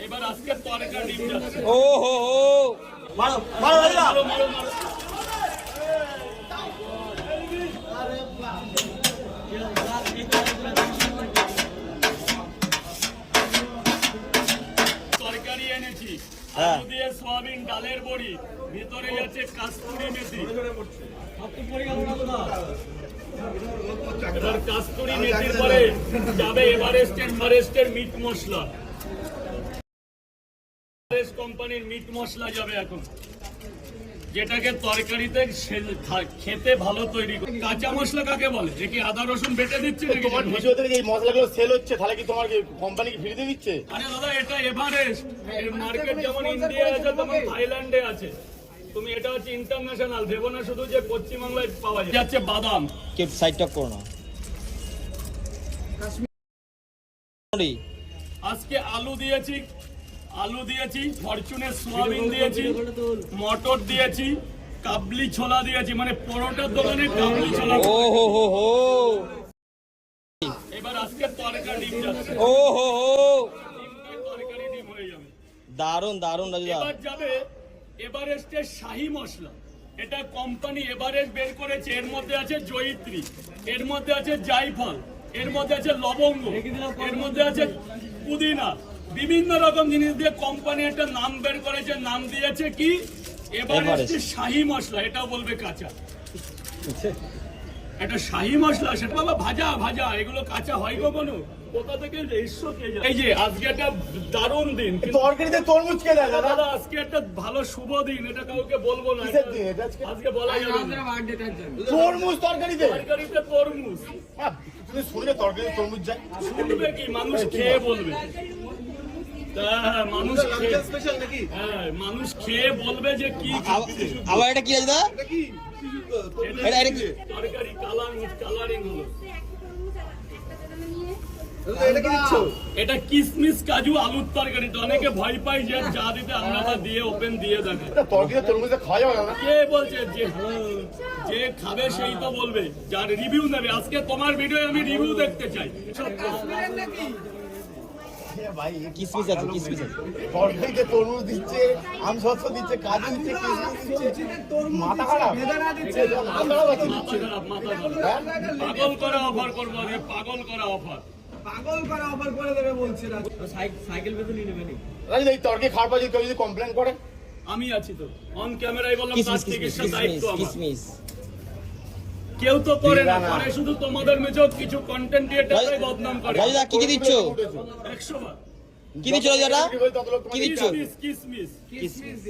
এবার আজকে তরকা ডিম যাচ্ছে। ও হো হো মারো মারো মারো মারো মারো। তরকারি এনেছি আলু দিয়ে সয়াবিন ডালের বড়ি, ভিতরে যাচ্ছে কাস্তুরি মেথি। এবার কাস্তুরি মেথির পরে যাবে এভারেস্টের মিট মশলা, এভারেস্ট কোম্পানির মিট মশলা যাবে এখন, যেটাকে তরকারিতে খেতে ভালো তৈরি করে। কাঁচা মশলা কাকে বলে? যে কি আদা রসুন বেটে দিচ্ছে নাকি? তোমার ভিডিও থেকে এই মশলাগুলো সেল হচ্ছে, তাহলে কি তোমার কোম্পানি কি ফ্রিতে দিচ্ছে? আরে দাদা, এটা এভারেস্ট এর মার্কেট যেমন ইন্ডিয়া আছে তেমন থাইল্যান্ডে আছে। তুমি এটা হচ্ছে ইন্টারন্যাশনাল, ভেবো না শুধু যে পশ্চিমবাংলায় পাওয়া যাচ্ছে। বাদাম কে সাইড টক করো না। আজকে আলু দিয়েছি, ফরচুনের সোয়াবিন দিয়েছি, মটর দিয়েছি, কাবলি ছোলা দিয়েছি, মানে পরোটার দোকানে কাবলি ছোলা। ও হো হো হো এবার আজকে তরকা ডিম যাচ্ছে। ও হো হো তরকারি ডিম হয়ে যাবে। দারুন দারুন রাজুদা। এবার যাবে এভারেস্টের শাহী মশলা। এটা কোম্পানি এভারেস্ট বের করেছে। এর মধ্যে আছে জয়িত্রী, এর মধ্যে আছে জায়ফল, এর মধ্যে আছে লবঙ্গ, এর মধ্যে আছে পুদিনা, বিভিন্ন রকম জিনিস দিয়ে কোম্পানি একটা নাম বের করেছে। নাম দিয়েছে কি? এভারেস্টের শাহী মশলা। এটাও বলবে কাঁচা। এটা শাহী মশলা, সেটা বাবা ভাজা ভাজা, এগুলো কাঁচা হয় কখনো? কোথা থেকে এসছো কে জানে। এই যে আজকে একটা দারুণ দিন, তরকারিতে তরমুজ কে দেয় দাদা? দাদা আজকে একটা ভালো শুভ দিন, এটা কাউকে বলবো না। কিসের দিন এটা আজকে? আজকে বলা যাবে না। তরমুজ তরকারিতে? তরকারিতে তরমুজ হ্যাঁ, তুমি শুনলে তরকারিতে তরমুজ যায়? শুনবে কি? মানুষ খেয়ে বলবে। হ্যাঁ, মানুষ খেয়ে বলবে যে কি আবার এটা কি রাজুদা? এটা কি? তরকারি কালারিং হলো। এটা কিশমিশ কাজু আলুর তরকারি। তো অনেকে ভয় পায় যে যা দিতে আমরা তা দিয়ে ওপেন দিয়ে দেখে। তরকারিতে তরমুজে খাওয়া যাবে না? কে বলছে? যে খাবে সেই তো বলবে, যার রিভিউ নেবে। আজকে তোমার ভিডিও আমি রিভিউ দেখতে চাই। ভাই কিসমিস আছে, কিসমিস আছে। তরকারিতে তরমুজ দিচ্ছে, আমসত্ব দিচ্ছে, কাজু দিচ্ছে, কিশমিশ দিচ্ছে। মাথা খারাপ, মাথা খারাপ আছে। মাথা খারাপ। পাগল করা অফার করবো আজকে, পাগল করা অফার। করে দেবে বলছে না। সাইকেল বেঁধে নিয়ে নেবে নি। রাজু, এই তরকারি খাওয়ার পর যদি কেউ যদি কমপ্লেন করে? আমি আছি তো, অন ক্যামেরায় বললাম তার কিসমিস চিকিৎসা কিসমিস দায়িত্ব আমার। কিসমিস। কেউ তো করে না, করে শুধু তোমাদের মেজো কিছু কন্টেন্ট ক্রিয়েটররাই বদনাম করে। রাজুদা কি কি দিচ্ছ? 100 বার। কি দিচ্ছ রাজুদা? কি দিচ্ছ? কিসমিস কিসমিস।